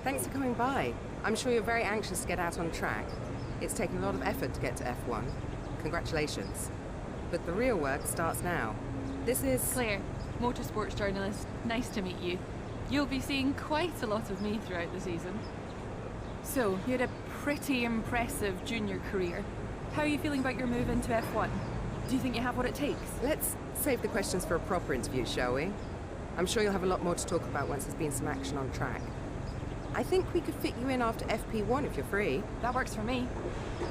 Thanks for coming by. I'm sure you're very anxious to get out on track. It's taken a lot of effort to get to F1. Congratulations. But the real work starts now. This is... Claire, motorsports journalist. Nice to meet you. You'll be seeing quite a lot of me throughout the season. So, you had a pretty impressive junior career. How are you feeling about your move into F1? Do you think you have what it takes? Let's save the questions for a proper interview, shall we? I'm sure you'll have a lot more to talk about once there's been some action on track. I think we could fit you in after FP1 if you're free. That works for me.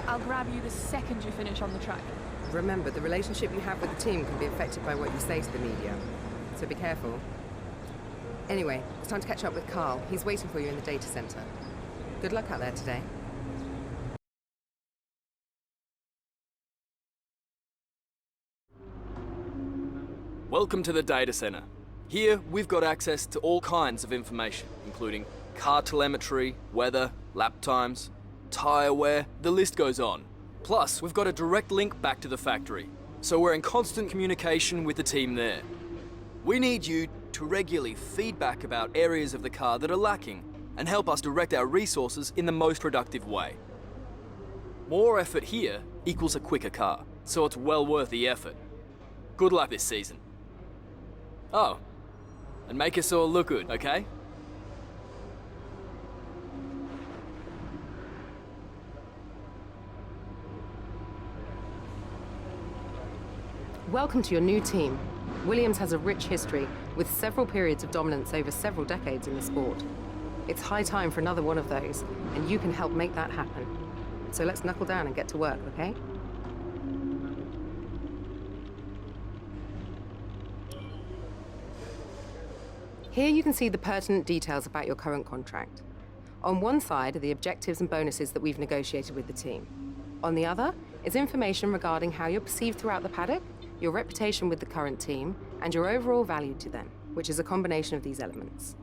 I'll grab you the second you finish on the track. Remember, the relationship you have with the team can be affected by what you say to the media. So be careful. Anyway, it's time to catch up with Carl. He's waiting for you in the data center. Good luck out there today. Welcome to the data center. Here, we've got access to all kinds of information, including car telemetry, weather, lap times, tyre wear, the list goes on. Plus, we've got a direct link back to the factory, so we're in constant communication with the team there. We need you to regularly feedback about areas of the car that are lacking and help us direct our resources in the most productive way. More effort here equals a quicker car, so it's well worth the effort. Good luck this season. Oh, and make us all look good, okay? Welcome to your new team. Williams has a rich history, with several periods of dominance over several decades in the sport. It's high time for another one of those, and you can help make that happen. So let's knuckle down and get to work, okay? Here you can see the pertinent details about your current contract. On one side are the objectives and bonuses that we've negotiated with the team. On the other is information regarding how you're perceived throughout the paddock, your reputation with the current team, and your overall value to them, which is a combination of these elements.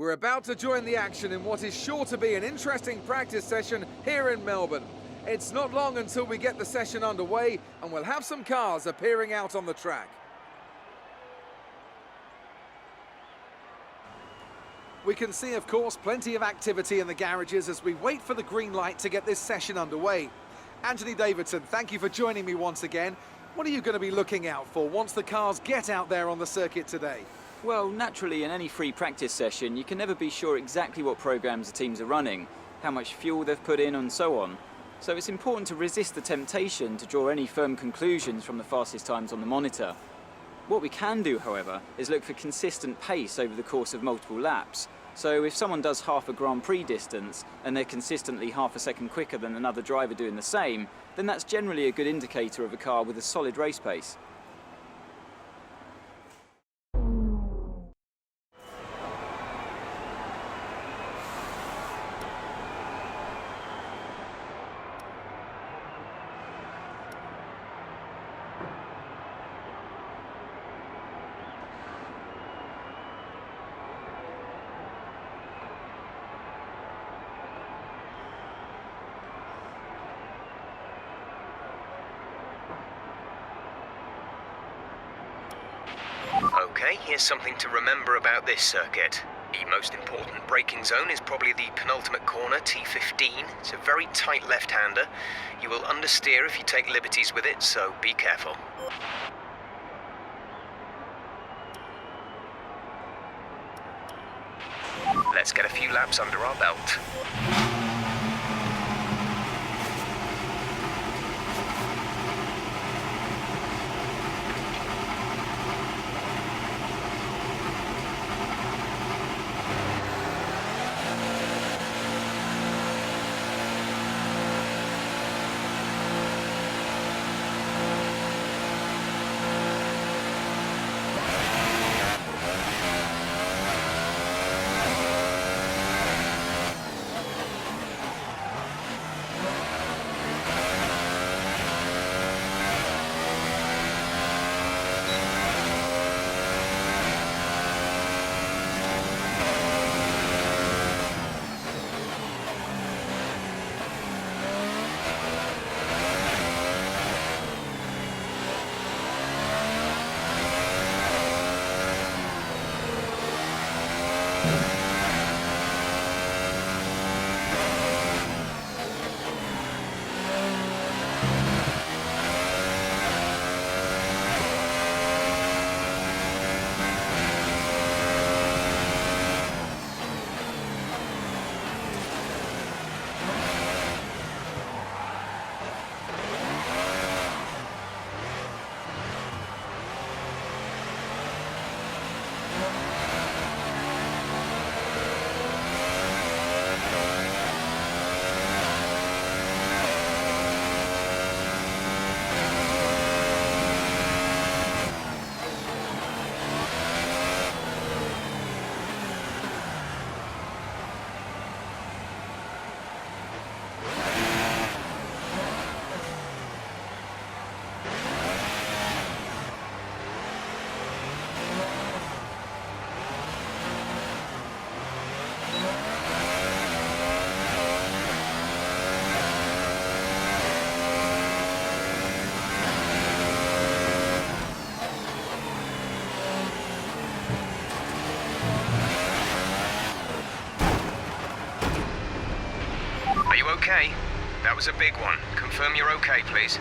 We're about to join the action in what is sure to be an interesting practice session here in Melbourne. It's not long until we get the session underway and we'll have some cars appearing out on the track. We can see, of course, plenty of activity in the garages as we wait for the green light to get this session underway. Anthony Davidson, thank you for joining me once again. What are you going to be looking out for once the cars get out there on the circuit today? Well, naturally, in any free practice session, you can never be sure exactly what programs the teams are running, how much fuel they've put in, and so on. So it's important to resist the temptation to draw any firm conclusions from the fastest times on the monitor. What we can do, however, is look for consistent pace over the course of multiple laps. So if someone does half a Grand Prix distance and they're consistently half a second quicker than another driver doing the same, then that's generally a good indicator of a car with a solid race pace. Okay, here's something to remember about this circuit. The most important braking zone is probably the penultimate corner, T15. It's a very tight left-hander. You will understeer if you take liberties with it, so be careful. Let's get a few laps under our belt. Are you okay? That was a big one. Confirm you're okay, please.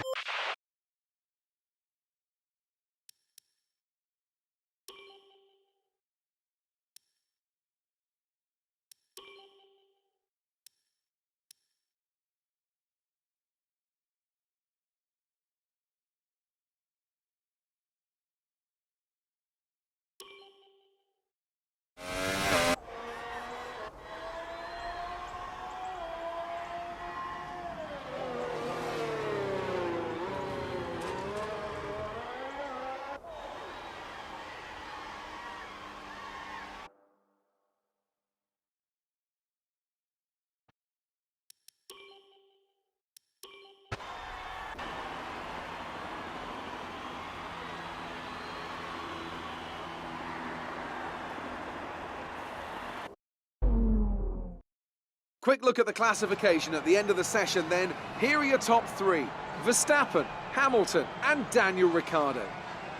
Quick look at the classification at the end of the session then. Here are your top three: Verstappen, Hamilton and Daniel Ricciardo.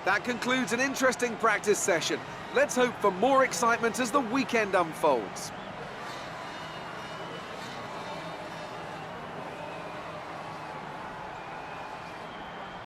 That concludes an interesting practice session. Let's hope for more excitement as the weekend unfolds.